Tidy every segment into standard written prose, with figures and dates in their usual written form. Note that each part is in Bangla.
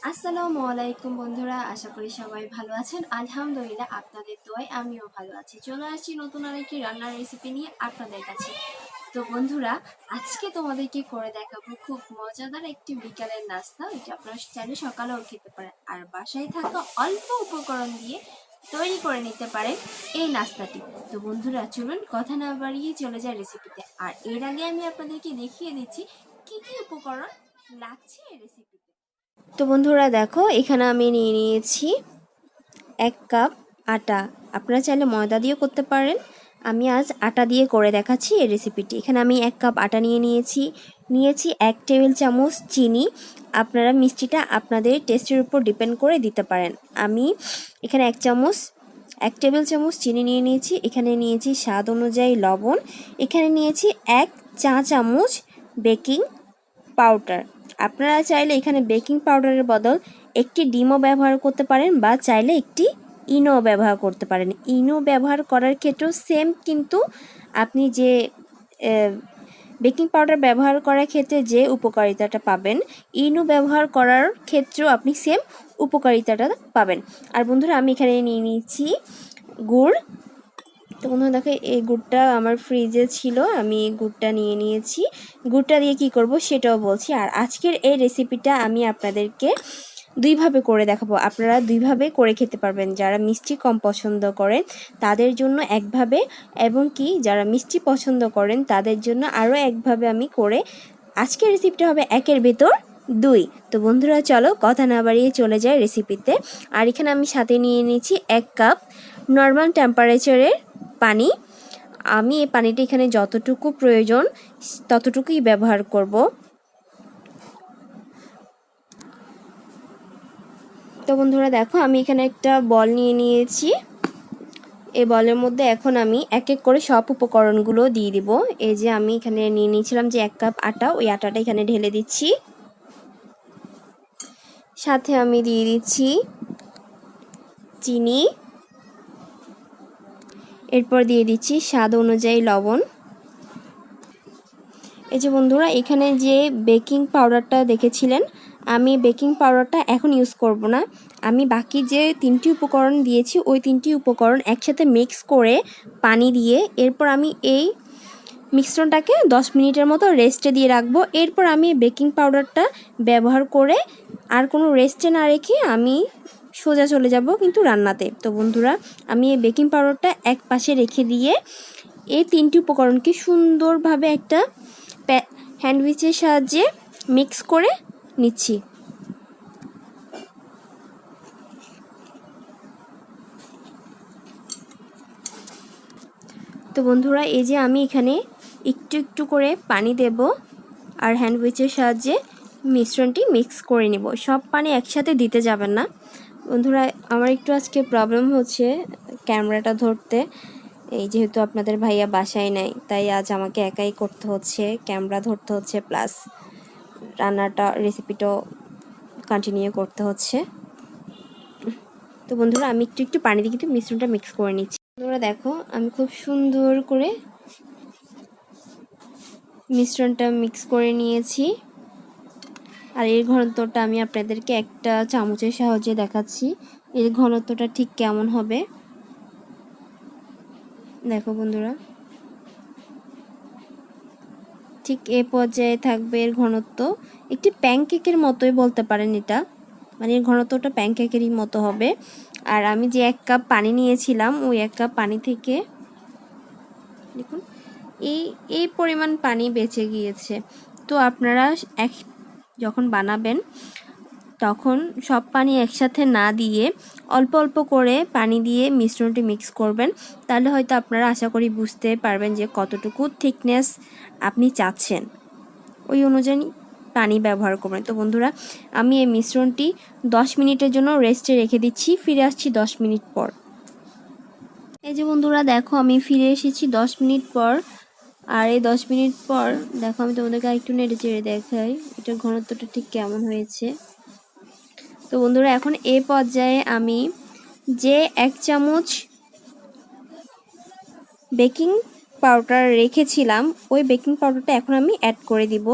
আসসালামু আলাইকুম বন্ধুরা, আশা করি সবাই ভালো আছেন। আলহামদুলিল্লাহ আপনাদের দোয়ায় আমিও ভালো আছি। চলে আসছি নতুন আরেকটি রান্নার রেসিপি নিয়ে আপনাদের কাছে। তো বন্ধুরা, আজকে তোমাদেরকে করে দেখাবো খুব মজাদার একটি বিকালের নাস্তা। এটা আপনারা চাইলে সকালেও খেতে পারেন, আর বাসায় থাকা অল্প উপকরণ দিয়ে তৈরি করে নিতে পারেন এই নাস্তাটি। তো বন্ধুরা, চলুন কথা না বাড়িয়ে চলে যায় রেসিপিতে। আর এর আগে আমি আপনাদেরকে দেখিয়ে দিচ্ছি কি কি উপকরণ লাগছে এই রেসিপিতে। তো বন্ধুরা দেখো, এখানে আমি নিয়ে নিয়েছি 1 কাপ আটা। আপনারা চাইলে ময়দা দিয়েও করতে পারেন, আমি আজ আটা দিয়ে করে দেখাচ্ছি এই রেসিপিটি। এখানে আমি 1 কাপ আটা নিয়েছি 1 টেবিল চামচ চিনি। আপনারা মিষ্টিটা আপনাদের টেস্টের উপর ডিপেন্ড করে দিতে পারেন। আমি এখানে 1 টেবিল চামচ চিনি নিয়ে নিয়েছি। এখানে নিয়েছি স্বাদ অনুযায়ী লবণ। এখানে নিয়েছি 1 চা চামচ বেকিং পাউডার। আপনারা চাইলে এখানে বেকিং পাউডারের বদল একটি ডিমও ব্যবহার করতে পারেন, বা চাইলে একটি ইনো ব্যবহার করতে পারেন। ইনো ব্যবহার করার ক্ষেত্রেও সেম, কিন্তু আপনি যে বেকিং পাউডার ব্যবহার করার ক্ষেত্রে যে উপকারিতাটা পাবেন, ইনো ব্যবহার করার ক্ষেত্রেও আপনি সেম উপকারিতাটা পাবেন। আর বন্ধুরা, আমি এখানে নিয়ে নিয়েছি গুড়। তো বন্ধুরা দেখো, এই গুড়টা আমার ফ্রিজে ছিল, আমি গুড়টা নিয়ে নিয়েছি। গুড়টা দিয়ে কি করব সেটাও বলছি। আর আজকের এই রেসিপিটা আমি আপনাদেরকে দুইভাবে করে দেখাবো। আপনারা দুইভাবে করে খেতে পারবেন। যারা মিষ্টি কম পছন্দ করেন তাদের জন্য একভাবে, এবং কি যারা মিষ্টি পছন্দ করেন তাদের জন্য আরও একভাবে আমি করে, আজকের রেসিপিটা হবে একের ভেতর দুই। তো বন্ধুরা চলো কথা না বাড়িয়ে চলে যায় রেসিপিতে। আর এখানে আমি সাথে নিয়ে নিয়েছি 1 কাপ নর্মাল টেম্পারেচারের পানি। আমি এই পানিটা এখানে যতটুকু প্রয়োজন ততটুকুই ব্যবহার করব। তো বন্ধুরা দেখো, আমি এখানে একটা বল নিয়ে নিয়েছি। এই বলের মধ্যে এখন আমি এক এক করে সব উপকরণগুলো দিয়ে দিব। এই যে আমি এখানে নিয়ে নিয়েছিলাম যে 1 কাপ আটা, ওই আটাটা এখানে ঢেলে দিচ্ছি। সাথে আমি দিয়ে দিচ্ছি চিনি। এরপর দিয়ে দিচ্ছি স্বাদ অনুযায়ী লবণ। এই যে বন্ধুরা, এখানে যে বেকিং পাউডারটা দেখেছিলেন, আমি বেকিং পাউডারটা এখন ইউজ করব না। আমি বাকি যে 3টি উপকরণ দিয়েছি ওই 3টি উপকরণ একসাথে মিক্স করে পানি দিয়ে, এরপর আমি এই মিশ্রণটাকে 10 মিনিটের মতো রেস্টে দিয়ে রাখবো। এরপর আমি বেকিং পাউডারটা ব্যবহার করে আর কোনো রেস্টে না রেখে আমি সোজা চলে যাব কিন্তু রান্নাতে। তো বন্ধুরা, আমি এই বেকিং পাউডারটা এক পাশে রেখে দিয়ে এই 3টি উপকরণকে সুন্দরভাবে একটা হ্যান্ডউইচের সাহায্যে মিক্স করে নিচ্ছি। তো বন্ধুরা, এই যে আমি এখানে একটু একটু করে পানি দেব আর হ্যান্ডউইচের সাহায্যে মিশ্রণটি মিক্স করে নেব। সব পানি একসাথে দিতে যাবেন না বন্ধুরা। আমার একটু আজকে প্রবলেম হচ্ছে ক্যামেরাটা ধরতে, এই যেহেতু আপনাদের ভাইয়া বাসায় নাই, তাই আজ আমাকে একাই করতে হচ্ছে, ক্যামেরা ধরতে হচ্ছে, প্লাস রেসিপিটাও কন্টিনিউ করতে হচ্ছে। তো বন্ধুরা, আমি একটু একটু পানি দিয়ে কিন্তু মিশ্রণটা মিক্স করে নিচ্ছি। বন্ধুরা দেখো, আমি খুব সুন্দর করে মিশ্রণটা মিক্স করে নিয়েছি। আর এর ঘনত্বটা আমি আপনাদেরকে একটা চামচের সাহায্যে দেখাচ্ছি, এর ঘনত্বটা ঠিক কেমন হবে। দেখো বন্ধুরা, ঠিক এ পর্যায়ে থাকবে এর ঘনত্ব। একটি প্যানকেকের মতোই বলতে পারেন এটা, মানে এর ঘনত্বটা প্যানকেকেরই মতো হবে। আর আমি যে 1 কাপ পানি নিয়েছিলাম, ওই 1 কাপ পানি থেকে দেখুন এই পরিমাণ পানি বেঁচে গিয়েছে। তো আপনারা যখন বানাবেন তখন সব পানি একসাথে না দিয়ে অল্প অল্প করে পানি দিয়ে মিশ্রণটি মিক্স করবেন। তাহলে হয়তো আপনারা আশা করি বুঝতে পারবেন যে কতটুকু থিকনেস আপনি চাচ্ছেন, ওই অনুযায়ী পানি ব্যবহার করবেন। তো বন্ধুরা, আমি এই মিশ্রণটি 10 মিনিটের জন্য রেস্টে রেখে দিচ্ছি। ফিরে আসছি 10 মিনিট পর। এই যে বন্ধুরা দেখো, আমি ফিরে এসেছি 10 মিনিট পর। আর এই 10 মিনিট পর দেখো, আমি তোমাদেরকে একটু নেড়ে চেড়ে দেখাই এটার ঘনত্বটা ঠিক কেমন হয়েছে। তো বন্ধুরা, এখন এই পর্যায়ে আমি যে 1 চামচ বেকিং পাউডার রেখেছিলাম, ওই বেকিং পাউডারটা এখন আমি অ্যাড করে দিব।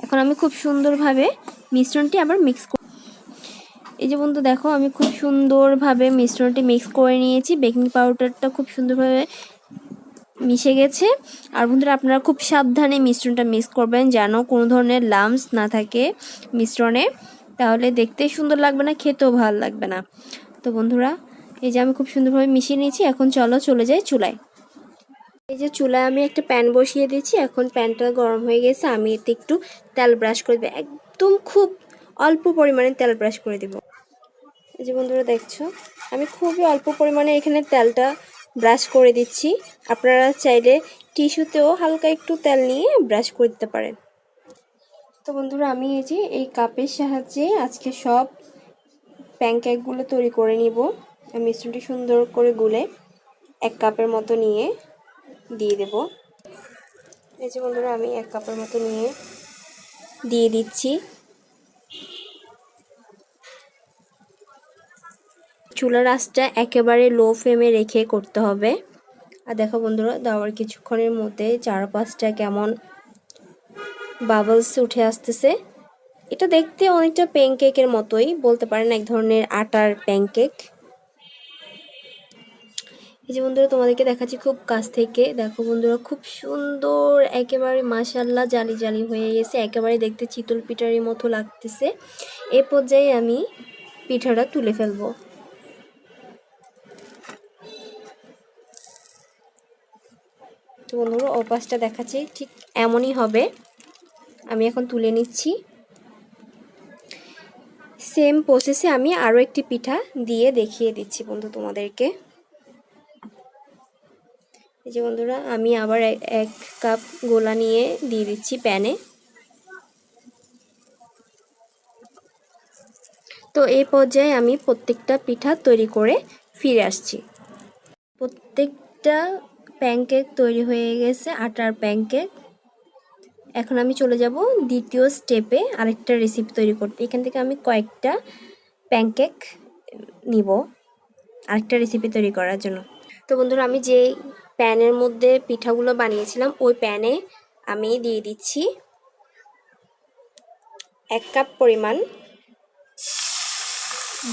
এখন আমি খুব সুন্দরভাবে মিশ্রণটি আবার মিক্স করব। এই যে বন্ধু দেখো আমি খুব সুন্দরভাবে মিশ্রণটি মিক্স করে নিয়েছি। বেকিং পাউডারটা খুব সুন্দরভাবে মিশে গেছে। আর বন্ধুরা আপনারা খুব সাবধানে মিশ্রণটা মিক্স করবেন যেন কোনো ধরনের লাম্পস না থাকে মিশ্রণে, তাহলে দেখতে সুন্দর লাগবে না, খেতেও ভালো লাগবে না। তো বন্ধুরা এই যে আমি খুব সুন্দরভাবে মিশিয়ে নিয়েছি। এখন চলে যাই চুলায়। এই যে চুলায় আমি একটা প্যান বসিয়ে দিয়েছি। এখন প্যানটা গরম হয়ে গেছে, আমি এতে একটু তেল ব্রাশ করে দেবো। একদম খুব অল্প পরিমাণে তেল ব্রাশ করে দেব। এই যে বন্ধুরা দেখছো আমি খুবই অল্প পরিমাণে এখানে তেলটা ব্রাশ করে দিচ্ছি। আপনারা চাইলে টিস্যুতেও হালকা একটু তেল নিয়ে ব্রাশ করে দিতে পারেন। তো বন্ধুরা আমি এই যে এই কাপের সাহায্যে আজকে সব প্যানকেকগুলো তৈরি করে নিব। মিশ্রণটি সুন্দর করে গুলে 1 কাপের মতো নিয়ে দিয়ে দেব। এই যে বন্ধুরা আমি 1 কাপের মতো নিয়ে দিয়ে দিচ্ছি। চুলার আঁচটা একেবারে লো ফ্লেমে রেখে করতে হবে। আর দেখো বন্ধুরা দেওয়ার কিছুক্ষণের মধ্যে চারপাশটা কেমন বাবলস উঠে আসতেছে। এটা দেখতে অনেকটা প্যানকেকের মতোই বলতে পারেন, এক ধরনের আটার প্যানকেক। এই যে বন্ধুরা তোমাদেরকে দেখাচ্ছি খুব কাছ থেকে। দেখো বন্ধুরা খুব সুন্দর একেবারে মাশাআল্লাহ জালি জালি হয়ে গেছে, একেবারে দেখতে চিতল পিঠার মতো লাগতেছে। এই পর্যায়ে আমি পিঠাটা তুলে ফেলবো। তো বন্ধুরা ওপাশটা দেখাচ্ছি ঠিক এমনই হবে। আমি এখন তুলে নিচ্ছি। সেম প্রসেসে আমি আরও একটি পিঠা দিয়ে দেখিয়ে দিচ্ছি বন্ধু তোমাদেরকে। এই যে বন্ধুরা আমি আবার 1 কাপ গোলা নিয়ে দিয়ে দিচ্ছি প্যানে। তো এই পর্যায়ে আমি প্রত্যেকটা পিঠা তৈরি করে ফিরে আসছি। প্রত্যেকটা প্যানকেক তৈরি হয়ে গেছে, আটার প্যানকেক। এখন আমি চলে যাব দ্বিতীয় স্টেপে আরেকটা রেসিপি তৈরি করতে। এখান থেকে আমি কয়েকটা প্যানকেক নিব আরেকটা রেসিপি তৈরি করার জন্য। তো বন্ধুরা আমি যে প্যানের মধ্যে পিঠাগুলো বানিয়েছিলাম ওই প্যানে আমি দিয়ে দিচ্ছি 1 কাপ পরিমাণ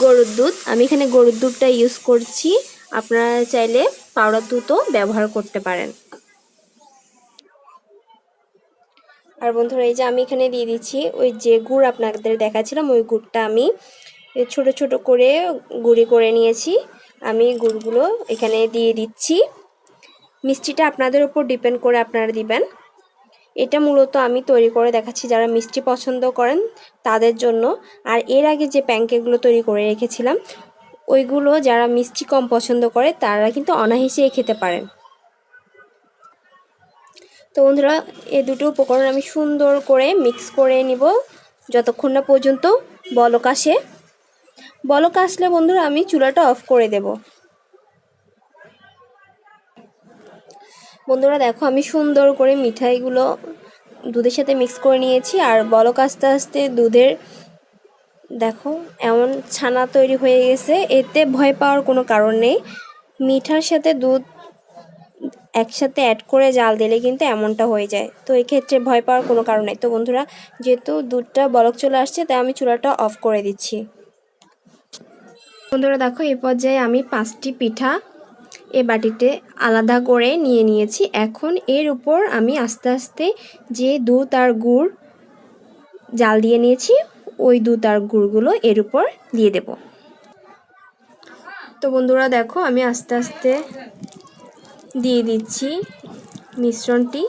গরুর দুধ। আমি এখানে গরুর দুধটা ইউজ করছি, আপনারা চাইলে পাউডার দুধও ব্যবহার করতে পারেন। আর বন্ধুরা এই যে আমি এখানে দিয়ে দিচ্ছি ওই যে গুড় আপনাদের দেখাচ্ছিলাম, ওই গুড়টা আমি ছোট ছোট করে গুঁড়ি করে নিয়েছি। আমি গুড়গুলো এখানে দিয়ে দিচ্ছি। মিষ্টিটা আপনাদের উপর ডিপেন্ড করে আপনারা দিবেন। এটা মূলত আমি তৈরি করে দেখাচ্ছি যারা মিষ্টি পছন্দ করেন তাদের জন্য। আর এর আগে যে প্যানকেকগুলো তৈরি করে রেখেছিলাম ওইগুলো যারা মিষ্টি কম পছন্দ করে তারা কিন্তু অনায়াসেই খেতে পারেন। তো বন্ধুরা এই দুটো উপকরণ আমি সুন্দর করে মিক্স করে নিব যতক্ষণ না পর্যন্ত বলক আসে। বলক আসলে বন্ধুরা আমি চুলাটা অফ করে দেব। বন্ধুরা দেখো আমি সুন্দর করে মিঠাইগুলো দুধের সাথে মিক্স করে নিয়েছি। আর বলক আস্তে আস্তে দুধের দেখো এমন ছানা তৈরি হয়ে গেছে, এতে ভয় পাওয়ার কোনো কারণ নেই। মিঠার সাথে দুধ একসাথে অ্যাড করে জাল দিলে কিন্তু এমনটা হয়ে যায়, তো এই ক্ষেত্রে ভয় পাওয়ার কোনো কারণ নেই। তো বন্ধুরা যেহেতু দুধটা বলক চলে আসছে তাই আমি চুলাটা অফ করে দিচ্ছি। বন্ধুরা দেখো এই পর্যায়ে আমি 5টি পিঠা এই বাটিতে আলাদা করে নিয়ে নিয়েছি। এখন এর উপর আমি আস্তে আস্তে যে দুধ আর গুড় জাল দিয়ে নিয়েছি ওই দুধ আর গুড়গুলো এর উপর দিয়ে দেব। তো বন্ধুরা দেখো আমি আস্তে আস্তে দিয়ে দিচ্ছি মিশ্রণটি।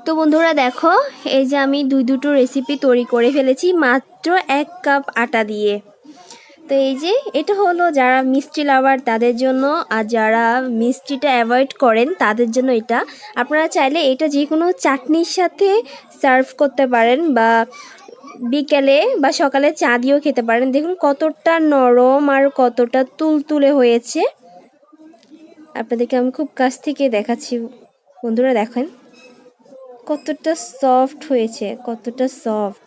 তো বন্ধুরা দেখো এই যে আমি দুটো রেসিপি তৈরি করে ফেলেছি মাত্র 1 কাপ আটা দিয়ে। তো এই যে এটা হলো যারা মিষ্টি লাভার তাদের জন্য, আর যারা মিষ্টিটা অ্যাভয়েড করেন তাদের জন্য এটা। আপনারা চাইলে এটা যে কোনো চাটনির সাথে সার্ভ করতে পারেন বা বিকেলে বা সকালে চা দিয়েও খেতে পারেন। দেখুন কতটা নরম আর কতটা তুলতুলে হয়েছে। আপনাদেরকে আমি খুব কাছ থেকে দেখাচ্ছি বন্ধুরা, দেখেন কতটা সফট হয়েছে, কতটা সফট।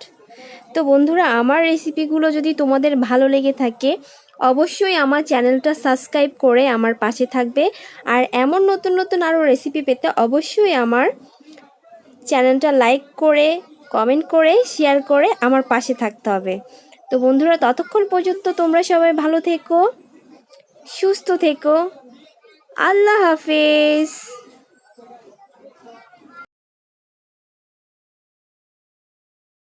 তো বন্ধুরা আমার রেসিপিগুলো যদি তোমাদের ভালো লেগে থাকে অবশ্যই আমার চ্যানেলটা সাবস্ক্রাইব করে আমার পাশে থাকবে। আর এমন নতুন নতুন আরও রেসিপি পেতে অবশ্যই আমার চ্যানেলটা লাইক করে, কমেন্ট করে, শেয়ার করে আমার পাশে থাকতে হবে। তো বন্ধুরা, ততক্ষণ পর্যন্ত তোমরা সবাই ভালো থেকো, সুস্থ থেকো। আল্লাহ হাফেজ।